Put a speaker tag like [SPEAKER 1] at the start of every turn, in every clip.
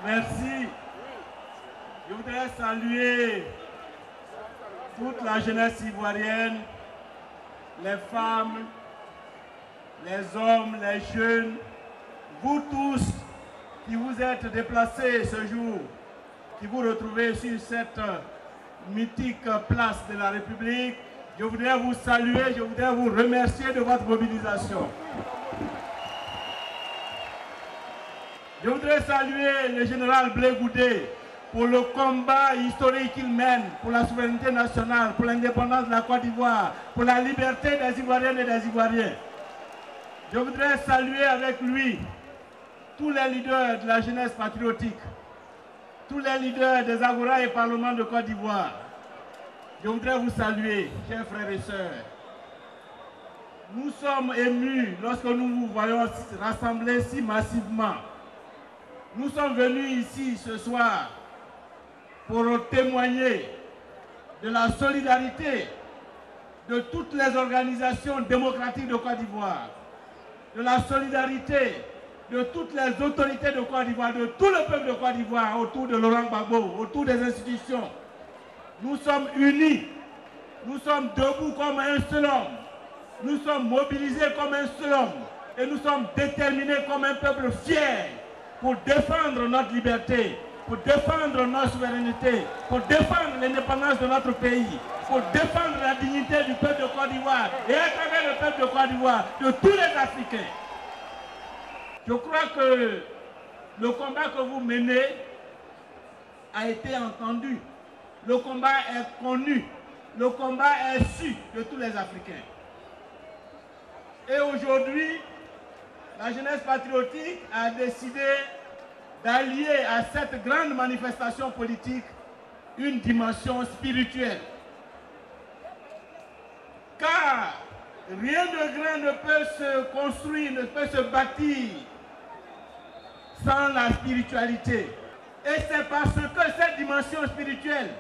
[SPEAKER 1] Merci. Je voudrais saluer toute la jeunesse ivoirienne, les femmes, les hommes, les jeunes, vous tous qui vous êtes déplacés ce jour, qui vous retrouvez sur cette mythique place de la République. Je voudrais vous saluer, je voudrais vous remercier de votre mobilisation. Je voudrais saluer le général Blé Goudé pour le combat historique qu'il mène pour la souveraineté nationale, pour l'indépendance de la Côte d'Ivoire, pour la liberté des Ivoiriennes et des Ivoiriens. Je voudrais saluer avec lui tous les leaders de la jeunesse patriotique, tous les leaders des Agora et parlements de Côte d'Ivoire. Je voudrais vous saluer, chers frères et sœurs. Nous sommes émus lorsque nous vous voyons rassemblés si massivement. Nous sommes venus ici ce soir pour témoigner de la solidarité de toutes les organisations démocratiques de Côte d'Ivoire, de la solidarité de toutes les autorités de Côte d'Ivoire, de tout le peuple de Côte d'Ivoire autour de Laurent Gbagbo, autour des institutions. Nous sommes unis, nous sommes debout comme un seul homme, nous sommes mobilisés comme un seul homme et nous sommes déterminés comme un peuple fier pour défendre notre liberté, pour défendre notre souveraineté, pour défendre l'indépendance de notre pays, pour défendre la dignité du peuple de Côte d'Ivoire et à travers le peuple de Côte d'Ivoire, de tous les Africains. Je crois que le combat que vous menez a été entendu, le combat est connu, le combat est su de tous les Africains. Et aujourd'hui, la jeunesse patriotique a décidé d'allier à cette grande manifestation politique une dimension spirituelle. Car rien de grand ne peut se construire, ne peut se bâtir sans la spiritualité. Et c'est parce que cette dimension spirituelle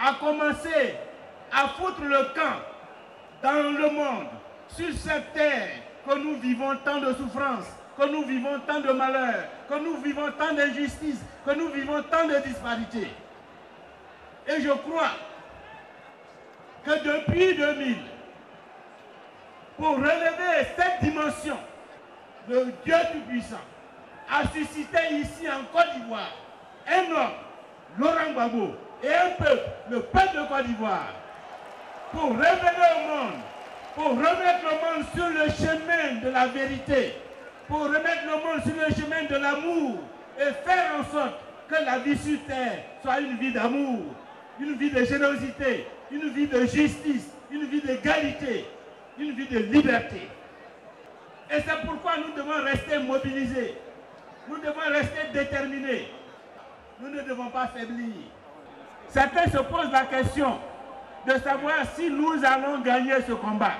[SPEAKER 1] a commencé à foutre le camp dans le monde, sur cette terre, que nous vivons tant de souffrances, que nous vivons tant de malheurs, que nous vivons tant d'injustices, que nous vivons tant de disparités. Et je crois que depuis 2000, pour relever cette dimension, le Dieu Tout-Puissant a suscité ici en Côte d'Ivoire un homme, Laurent Gbagbo, et un peuple, le peuple de Côte d'Ivoire, pour révéler au monde, pour remettre le monde sur le chemin de la vérité, pour remettre le monde sur le chemin de l'amour et faire en sorte que la vie sur terre soit une vie d'amour, une vie de générosité, une vie de justice, une vie d'égalité, une vie de liberté. Et c'est pourquoi nous devons rester mobilisés, nous devons rester déterminés, nous ne devons pas faiblir. Certains se posent la question de savoir si nous allons gagner ce combat.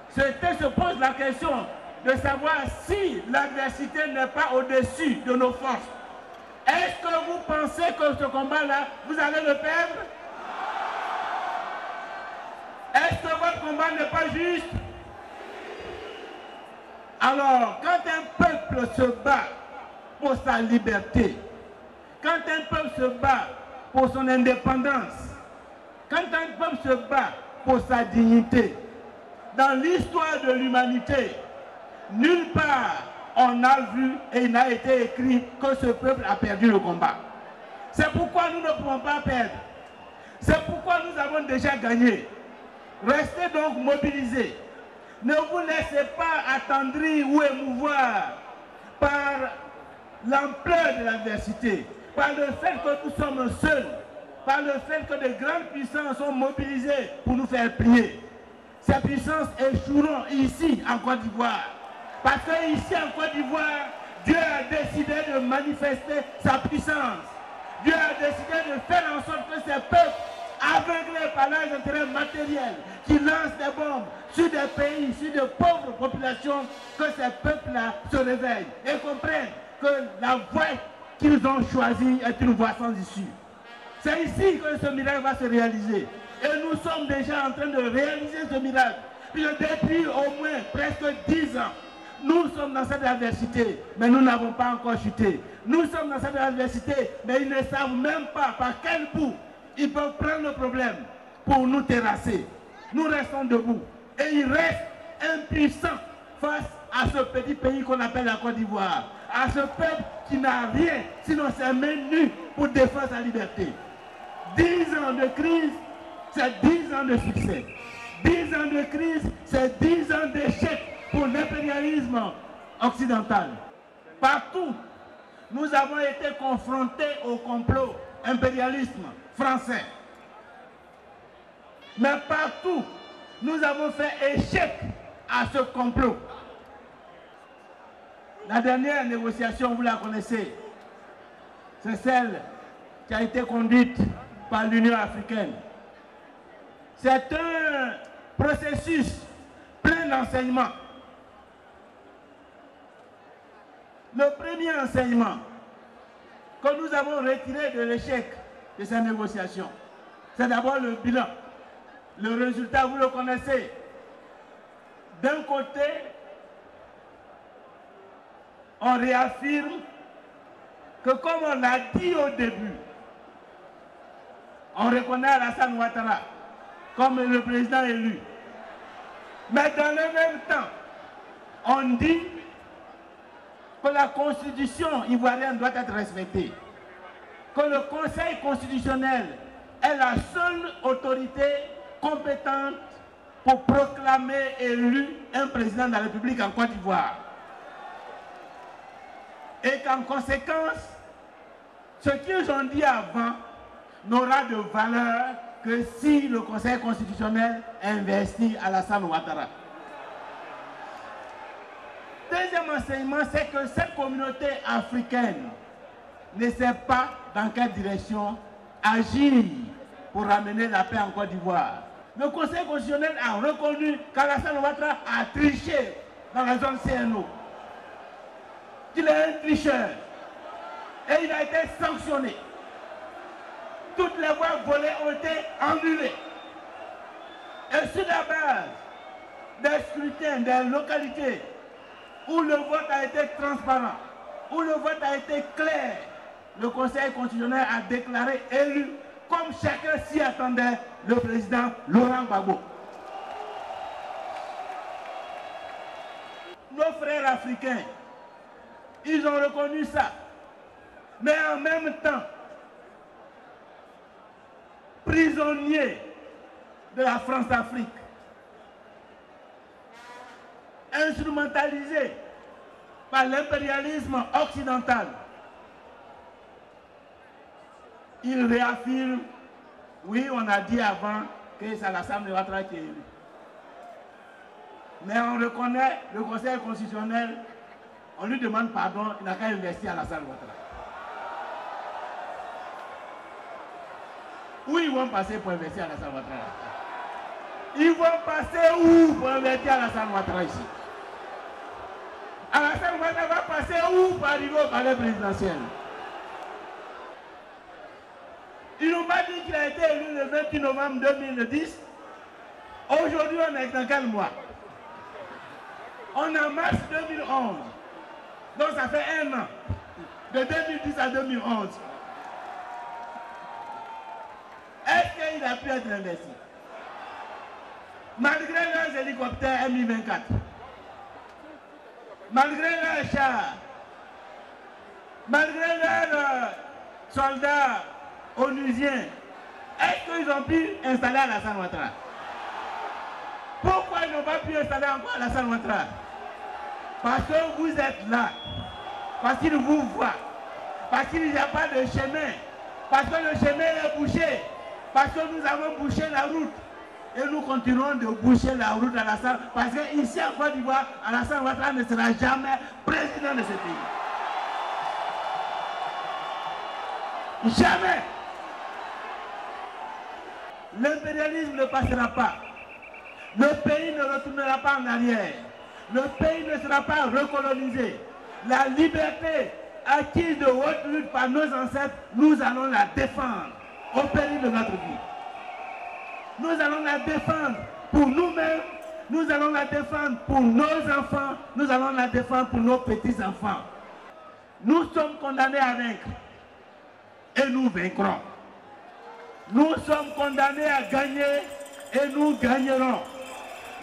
[SPEAKER 1] Certains se posent la question de savoir si l'adversité n'est pas au-dessus de nos forces. Est-ce que vous pensez que ce combat-là, vous allez le perdre? Est-ce que votre combat n'est pas juste? Alors, quand un peuple se bat pour sa liberté, quand un peuple se bat pour son indépendance, quand un peuple se bat pour sa dignité, dans l'histoire de l'humanité, nulle part on a vu et il n'a été écrit que ce peuple a perdu le combat. C'est pourquoi nous ne pouvons pas perdre. C'est pourquoi nous avons déjà gagné. Restez donc mobilisés. Ne vous laissez pas attendrir ou émouvoir par l'ampleur de l'adversité, par le fait que nous sommes seuls, par le fait que de grandes puissances sont mobilisées pour nous faire plier. Ces puissances échoueront ici en Côte d'Ivoire. Parce que ici en Côte d'Ivoire, Dieu a décidé de manifester sa puissance. Dieu a décidé de faire en sorte que ces peuples, aveuglés par leurs intérêts matériels, qui lancent des bombes sur des pays, sur de pauvres populations, que ces peuples-là se réveillent et comprennent que la voie qu'ils ont choisie est une voie sans issue. C'est ici que ce miracle va se réaliser. Et nous sommes déjà en train de réaliser ce miracle. Depuis au moins presque 10 ans, nous sommes dans cette adversité, mais nous n'avons pas encore chuté. Nous sommes dans cette adversité, mais ils ne savent même pas par quel bout ils peuvent prendre le problème pour nous terrasser. Nous restons debout. Et ils restent impuissants face à ce petit pays qu'on appelle la Côte d'Ivoire. À ce peuple qui n'a rien, sinon ses mains nues pour défendre sa liberté. 10 ans de crise, c'est 10 ans de succès. 10 ans de crise, c'est 10 ans d'échec pour l'impérialisme occidental. Partout, nous avons été confrontés au complot impérialisme français. Mais partout, nous avons fait échec à ce complot. La dernière négociation, vous la connaissez, c'est celle qui a été conduite par l'Union africaine. C'est un processus plein d'enseignements. Le premier enseignement que nous avons retiré de l'échec de ces négociations, c'est d'abord le bilan. Le résultat, vous le connaissez. D'un côté, on réaffirme que, comme on l'a dit au début, on reconnaît Alassane Ouattara comme le président élu. Mais dans le même temps, on dit que la constitution ivoirienne doit être respectée, que le Conseil constitutionnel est la seule autorité compétente pour proclamer élu un président de la République en Côte d'Ivoire. Et qu'en conséquence, ce qu'ils ont dit avant n'aura de valeur que si le Conseil constitutionnel investit Alassane Ouattara. Deuxième enseignement, c'est que cette communauté africaine ne sait pas dans quelle direction agir pour ramener la paix en Côte d'Ivoire. Le Conseil constitutionnel a reconnu qu'Alassane Ouattara a triché dans la zone CNO. Il est un tricheur. Et il a été sanctionné. Toutes les voies volées ont été annulées. Et sur la base des scrutins des localités où le vote a été transparent, où le vote a été clair, le Conseil constitutionnel a déclaré élu, comme chacun s'y attendait, le président Laurent Gbagbo. Nos frères africains, ils ont reconnu ça. Mais en même temps, prisonniers de la France-Afrique, instrumentalisés par l'impérialisme occidental, ils réaffirment, oui, on a dit avant que c'est Alassane Ouattara qui est élu. Mais on reconnaît le Conseil constitutionnel, on lui demande pardon, il n'a qu'à investir Alassane Ouattara. Où ils vont passer pour investir Alassane Ouattara? Ils vont passer où pour investir Alassane Ouattara ici? Alassane Ouattara va passer où pour arriver au palais présidentiel? Ils n'ont pas dit qu'il a été élu le 28 novembre 2010. Aujourd'hui, on est dans quel mois? On est en mars 2011. Donc ça fait un an. De 2010 à 2011. Est-ce qu'il a pu être investi? Malgré leurs hélicoptères Mi-24, malgré leurs chars, malgré leurs soldats onusiens, est-ce qu'ils ont pu installer Alassane Ouattara? Pourquoi ils n'ont pas pu installer encore Alassane Ouattara? Parce que vous êtes là, parce qu'ils vous voient, parce qu'il n'y a pas de chemin, parce que le chemin est bouché, parce que nous avons bouché la route. Et nous continuons de boucher la route à Alassane, parce qu'ici en Côte d'Ivoire, Alassane Ouattara ne sera jamais président de ce pays. Jamais. L'impérialisme ne passera pas. Le pays ne retournera pas en arrière. Le pays ne sera pas recolonisé. La liberté acquise de haute lutte par nos ancêtres, nous allons la défendre au péril de notre vie. Nous allons la défendre pour nous-mêmes, nous allons la défendre pour nos enfants, nous allons la défendre pour nos petits-enfants. Nous sommes condamnés à vaincre et nous vaincrons. Nous sommes condamnés à gagner et nous gagnerons.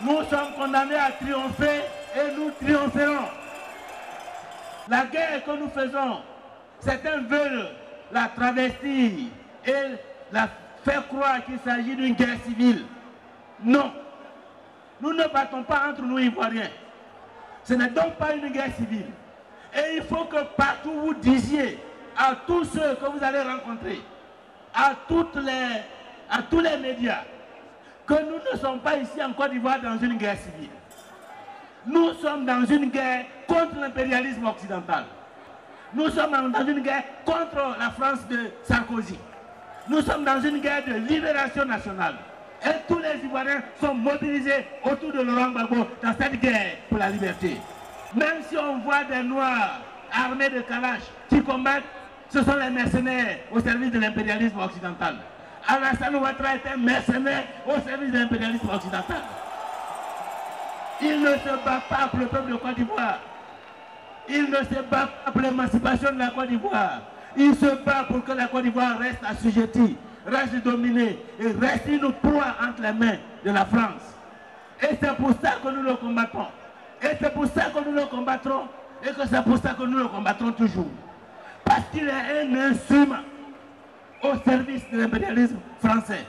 [SPEAKER 1] Nous sommes condamnés à triompher et nous triompherons. La guerre que nous faisons, certains veulent la travestir et la faire croire qu'il s'agit d'une guerre civile. Non. Nous ne battons pas entre nous Ivoiriens. Ce n'est donc pas une guerre civile. Et il faut que partout vous disiez à tous ceux que vous allez rencontrer, à tous les médias, que nous ne sommes pas ici en Côte d'Ivoire dans une guerre civile. Nous sommes dans une guerre contre l'impérialisme occidental. Nous sommes dans une guerre contre la France de Sarkozy. Nous sommes dans une guerre de libération nationale. Et tous les Ivoiriens sont mobilisés autour de Laurent Gbagbo dans cette guerre pour la liberté. Même si on voit des Noirs armés de Kalash qui combattent, ce sont les mercenaires au service de l'impérialisme occidental. Alassane Ouattara est un mercenaire au service de l'impérialisme occidental. Il ne se bat pas pour le peuple de Côte d'Ivoire. Il ne se bat pas pour l'émancipation de la Côte d'Ivoire. Il se bat pour que la Côte d'Ivoire reste assujettie, reste dominée et reste une proie entre les mains de la France. Et c'est pour ça que nous le combattons. Et c'est pour ça que nous le combattrons. Et que c'est pour ça que nous le combattrons toujours. Parce qu'il est un instrument au service de l'impérialisme français.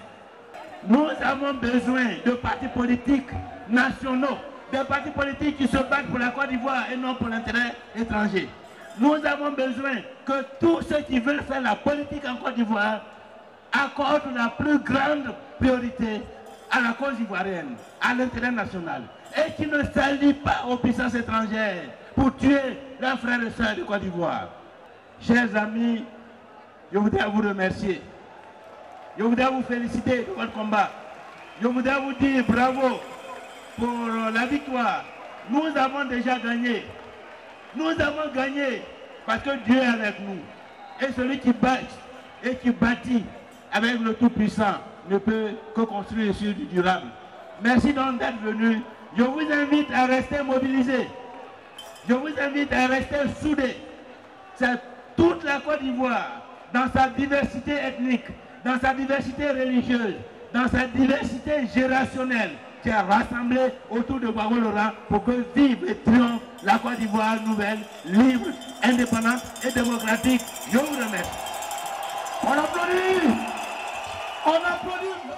[SPEAKER 1] Nous avons besoin de partis politiques nationaux, des partis politiques qui se battent pour la Côte d'Ivoire et non pour l'intérêt étranger. Nous avons besoin que tous ceux qui veulent faire la politique en Côte d'Ivoire accordent la plus grande priorité à la cause ivoirienne, à l'intérêt national, et qui ne s'allient pas aux puissances étrangères pour tuer leurs frères et sœurs de Côte d'Ivoire. Chers amis, je voudrais vous remercier. Je voudrais vous féliciter de votre combat. Je voudrais vous dire bravo pour la victoire. Nous avons déjà gagné. Nous avons gagné parce que Dieu est avec nous. Et celui qui bâtit et qui bâtit avec le Tout-Puissant ne peut que construire sur du durable. Merci donc d'être venu. Je vous invite à rester mobilisés. Je vous invite à rester soudés. C'est toute la Côte d'Ivoire, dans sa diversité ethnique, dans sa diversité religieuse, dans sa diversité générationnelle, qui a rassemblé autour de Gbagbo Laurent pour que vive et triomphe la Côte d'Ivoire nouvelle, libre, indépendante et démocratique. Je vous remercie.
[SPEAKER 2] On applaudit. On applaudit.